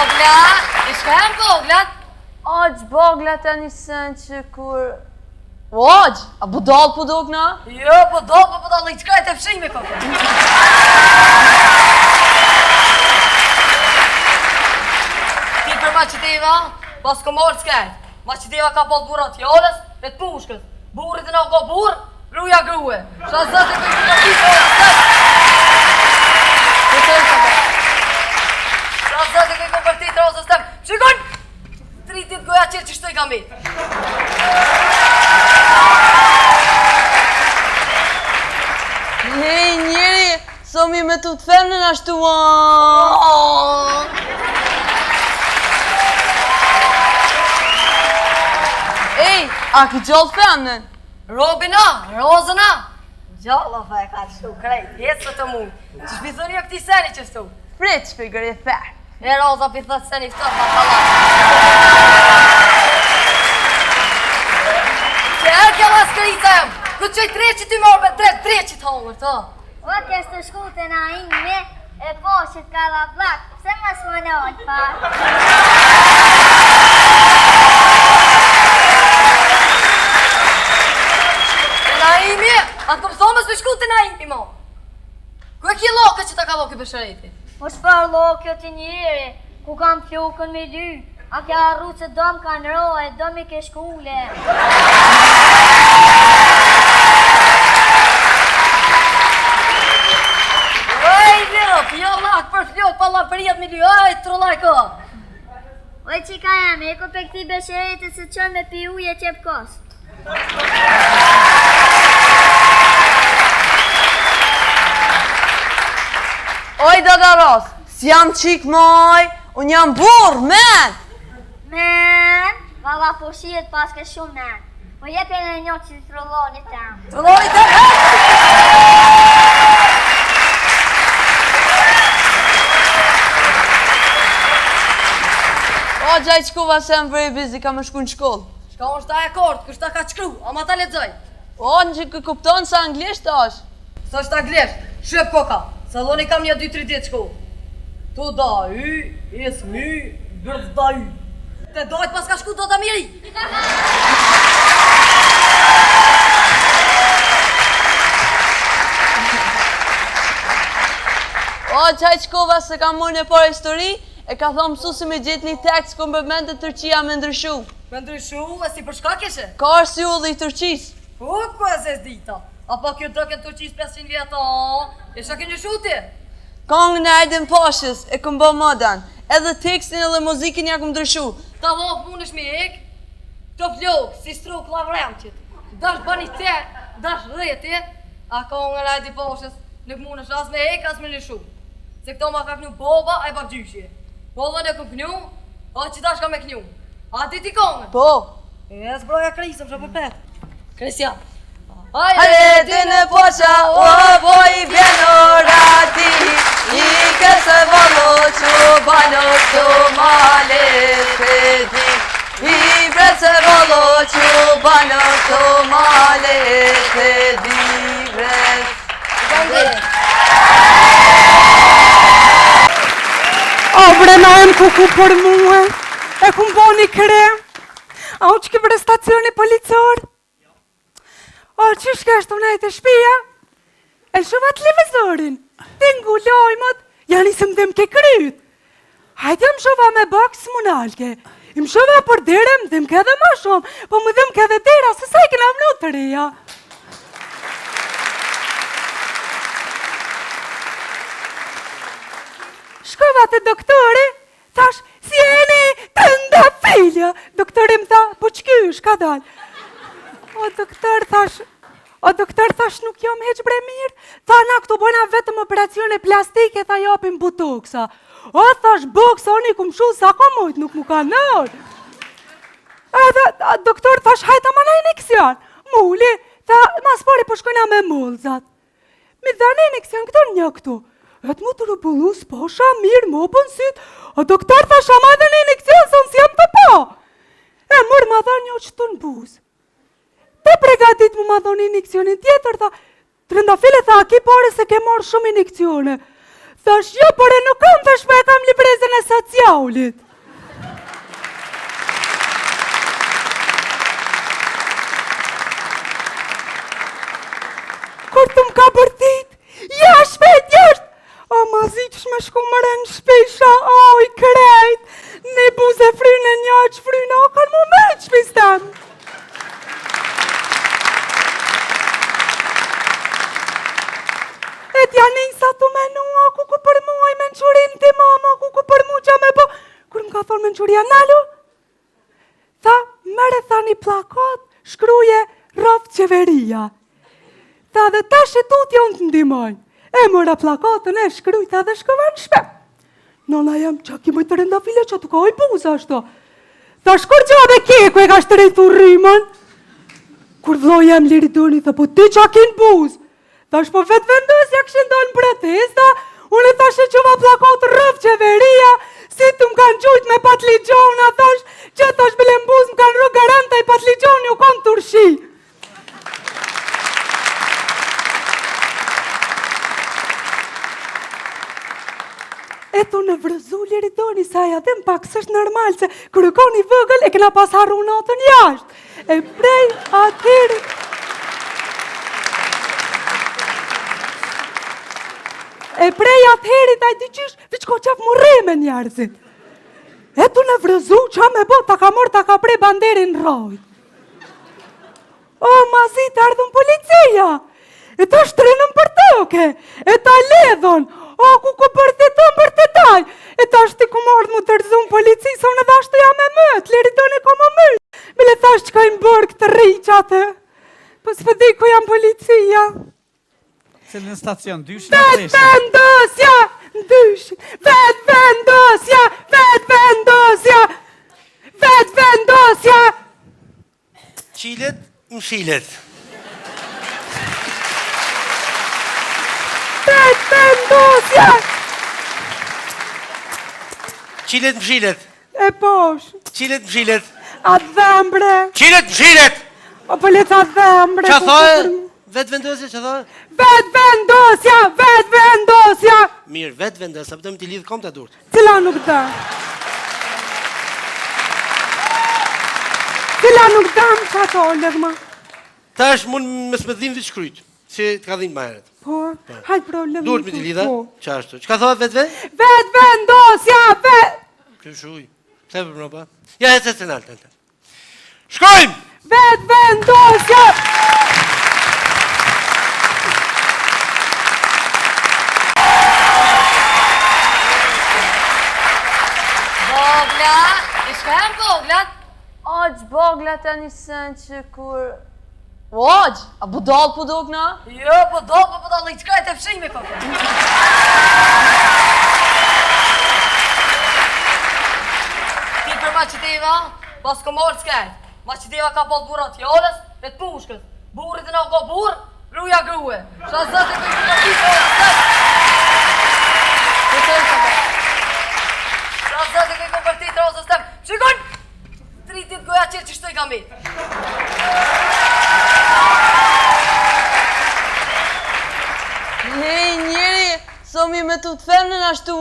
Bogla, i shkëm boglat? Aq boglat e një sen që kur... Aq, a budal po dogna? Jo, budal, i qka e të fshin me kokë. Ti për Maqiteva, pas këmorë s'kejt. Maqiteva ka pas burat fjallës, e të pushkës. Burit e nga ka burë, gruja grue. Shazat e këtë të kitë, Shazat e këtë kompërti të rozës tëmë. Shikon! 3 ditë goja qërë që shtoj kam bitë. Hej, njeri, somi me të femnën ashtu Ej, a ki gjallë femnën? Robina, Rozëna. Gjallë fa e ka të shtu krejt, jesë të mund. Që shpithoni o këti seni që shtu? Prit shpigër e fer. E Roza pithët seni fëtër pa kalat. Që e kjo maskerica jem, këtë qoj 3 që ty morbe 3 që të hongër të. O kështë të shku të na ime, e po që t'ka la blak, pse mas më në ojtë pa? Naimi, atë këmë thomës me shku të Naimi, mo. Ku e ki loke që ta ka loke për shëreti? Po shfar loke të njëri, ku kam fjokën me dy, a kja arru që dom ka në rohe, dom i ke shkule. Ej, lop, jo lak për flok, pa la për jetë me dy, ej, trullaj ko. Oj, qika jam, e ku pe këti beshereti se qërë me pi uje qep kost. Oj, dada Ros, s'jam qik moj, unë jam burë, men! Men, valla po shiet paske shumë men. Po jepe në një që të trulloni tem. Trulloni tem, O, gjaj qkuva se më vëri bizi, ka më shku në shkollë. Shka është ta e kort, kështë ta ka qkru, ama ta ledzoj. O, në që kupton sa anglisht është. Së është anglisht, shëp koka, se dhoni kam një 2-3 ditë shku. Tu da y, is my, bërth da y. Te dojt pas ka shku do të miri. O, gjaj qkuva se ka mërë në parë histori, e ka thonë mësusi me gjithë një tekst ku më përmend të Turqia me ndryshu. Me ndryshu, e si për shka kishe? Ka arsi u dhe i Turqis. Po, ku e se s'dita? Apo kjo dëken Turqis 500 vjeta, e shka kënjë shuti? Kongën e Ajdin Pashës e këm bë modern, edhe tekstin edhe muzikin ja këm ndryshu. Ta vok mund është me ek, të flok, si struk lavremqit. Dash bani te, dash rreti, a kongën e Ajdin Pashës nuk mund është as me ek, as me lëshu. Se këto ma ka kënju boba, a i bak gjyshje. Boba në këm kënju, a që ta shka me kënju. A ti ti kongën? Po. E s'broja krisëm, shë për petë. Krisjan. Hajde ti në poqa, o boj vjeno rati, i këse valo që bano të male të di, i vrese valo që bano të male të di vres. O vrenajem kuku për muë, e kum bo një krem, a u që ke për stacioni policor? O, që shkeshtu nejtë e shpia? E shova televizorin, ti ngu lojmët, janë isëm dhe mke kryt. Hajtë më shova me bakë së munalke, më shova për dire më dhe mke dhe ma shumë, po më dhe mke dhe dira, se sa i këna më të reja. Shkova të doktore, thash, si jeni të ndafilja. Doktore më tha, po qkysh, ka dal. O doktor thash, nuk jam heq bre mirë. Tha, na këtu bëna vetëm operacione plastike, tha japim butoksa. O, thash, boksa, unë i kum shu sa ka mojt, nuk mu ka nërë. Doktor thash, hajta ma na injekcion. Muli, tha, mas pari po shkojna me mullzat. Mi dhane injekcion këto një këtu. E të mu të rëpullu s'posha mirë, më opën sytë. O doktor thash, ama dhe në injekcion, se unë si jam të pa. E mërë ma dha një që të në buzë. Te pregatit mu ma dhonë injekcionin tjetër, tha, trëndafile, tha, a ki pare se ke marrë shumë injekcione. Thash, jo, por e nuk kam, thash, po e kam librezën e socialit. Kur të m'ka bërtit, ja, shpejt, jashtë! O, ma zi që shme shku më rënë shpesha, o, i krejt, ne buze frynë e një që frynë, o, kanë mu me që pistem. E t'ja njësa të menua, ku për muaj menqurin ti mama, ku për mu qa me bo. Kur m'ka thonë menquria nalu, tha, mere tha një plakat, shkruje rrëf qeveria. Tha dhe ta shetut janë të ndimojnë. E mëra plakatën e shkrujta dhe shkëva në shpe. Nona jam, qa ki mëjtë të rëndafile që të ka oj buza ashto. Tha shkur gjabe keku e ka shtrejtu rrimën. Kur vloj jam liridoni, tha po ti qa kin buz. Tha shpo vetë vendosja këshin do në protesta. Unë e thashe që va plakatë rëf qeveria. Si të më kanë gjujt me patligjona, thash që thash bile mbuz më kanë rrë garanta i patligjoni u kanë turshi. Eto në vrëzu liridoni, sa ja dhe më pak sështë normal, se kërë ka një vëgël e këna pas harru natën jashtë. E prej atëri... E prej atëherit a i dy qysh, vi qko qaf mu reme njerëzit. Eto në vrëzu, qa me bo, ta ka mor, ta ka prej banderin rojt. O, mazit, ardhën policia. E ta shtrenën për toke, e ta ledhon. O, ku përteton përtetaj. E ta shti ku mardë mu të rëzun polici, sa unë edhe ashtu jam e mëtë, liridoni ko më mëtë. Bile thash që ka i mbërë këtë rriqate. Po s'pëdi ku jam policia. Cilën stacion, dyshin e treshin? Vetë vendosja, dyshin. Vetë vendosja, vetë vendosja, vetë vendosja. Qilet, mshilet. Vetë vendosja. Qilet, mshilet. E posh. Qilet, mshilet. Atë dhembre. Qilet, mshilet. O pëllet atë dhembre. Qa thojë? Vetë vendosja, qa thojë? Vetë vendosja, vetë vendosja. Mirë, vetë vendosja, pëtëm t'i lidhë kom të durët. Cila nuk da. Cila nuk dam që ato, lërma. Ta është mund më smëdhim dhe shkryt, që t'ka dhinë ma heret. Po, hajt problem. Durët me t'i lidha, qa është? Që ka thojë vetë vetë? Vetë vendosja, vetë. Këshuj, të e për mëpa. Ja, e të nalë. Shkojmë! Vetë vendosja. Bogla, i shkëm boglat? Aq boglat e një sen që kur... Aq, a budal po dogna? Jo, po do, i qka e të fshime kokë. Ti për Maqiteva, pas ko morë s'kaj. Maqiteva ka pas burat fjallës, e të pushkës. Burit e na ka burë, gruja grue. Qa zëtë e këtë të kitë, qa zëtë e këtë për ti të rozës tem. Shikon, 3 dit goja qërë që shtoj ka mi. Hej, njeri, somi me tu të femnën ashtu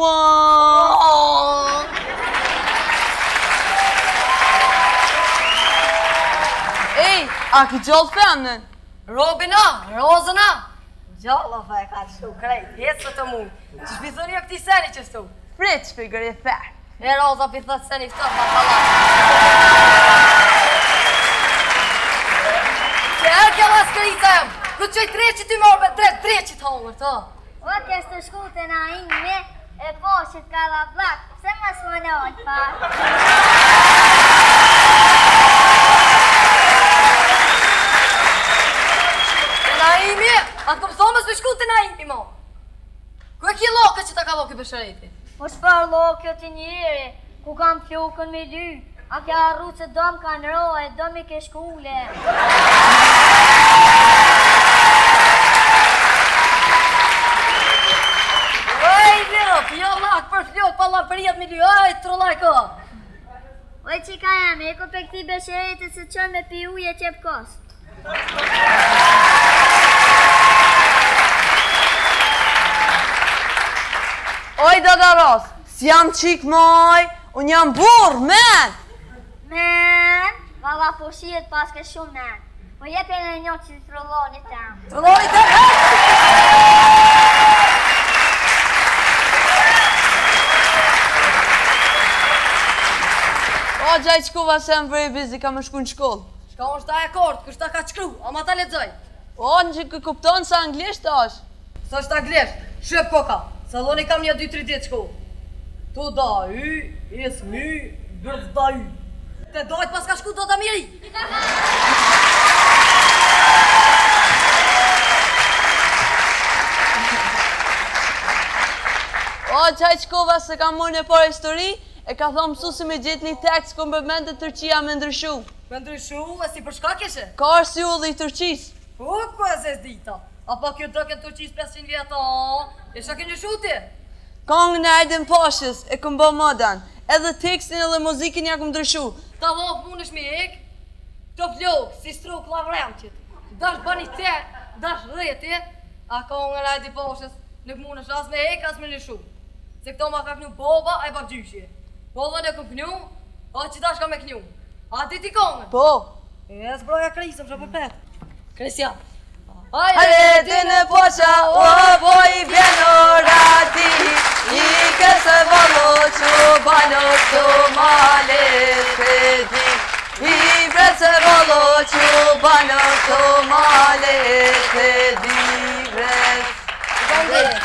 Ej, a ki gjallë femnën? Robina, Rozëna. Gjalla fa e ka të shtu krejt, jetë të mund. Që shpithoni e këti seni që shtu? Prit, shpigër e fer. E Roza pithët seni këtë pa kalat. Që e kjo maskerica jem, këtë qoj 3 që ty morë me 3 që të hongër, të. O, kështë të shku të na ime, e po që t'ka la blak, pse mas më në ojtë pa? Të na imi, atë këmë thomës me shku të na imi, mo. Ku e ki loke që ta ka loke për shëreti? Po shpar lokë të njëri, ku kam fjokën me dy, a kja arru që dom kanë rohe, dom i ke shkule. Ej, lëp, jo lak për flok, pa la për jetë me dy, ej, trullaj ko. Oj, që ka jam, e ko për këti besherete se qërë me pi uje qep kost. Oj, dadaros, s'jam qik moj, unë jam burr, men! Men, valla po shihet paske shumë men. Po jepe në një që të trolloni tem. Trolloni tem! O, gjaj qkuva se jam very busy, ka më shku në shkollë. Shka është ta e kort, kështë ta ka qkru, ama ta lexoj. O, në që kupton sa anglisht është. Sa është anglisht, shëp koka, sa dhoni kam një 2-3 ditë shku. Tu da y, is my, bërth da y. Te dojt pas ka shku do të miri. O, qaj qkova se kam mërë një parë histori, e ka thonë mësusi me gjithë një tekst ku më përmend të Turqia me ndryshu. Me ndryshu, e si për shka kishe? Ka arsiulli i Turqis. Po, ku e se s'dita? Apo kjo dëken Turqis 500 vjeta, e shka kënë shuti? Kongën e Ajdin Pashës e këm bë modern, edhe tekstin edhe muzikin ja këm ndryshu. Ta vok mund është mi ik, të flok, si struk lavremqit. Dash bani te, dash rreti, a kongën e Ajdin Pashës nuk mund është as me ik, as me lëshu. Se këto ma ka kënju boba, a i bak gjyshje. Boba në këm kënju, a që dash ka me kënju. A ti ti kongën? Po. E zbroja krisëm, që përpet. Kristian. Hajde ti në poqa, o boj vjeno rati, i kësë valo që bano të male pedi. I vrece valo që bano të male pedi vrec.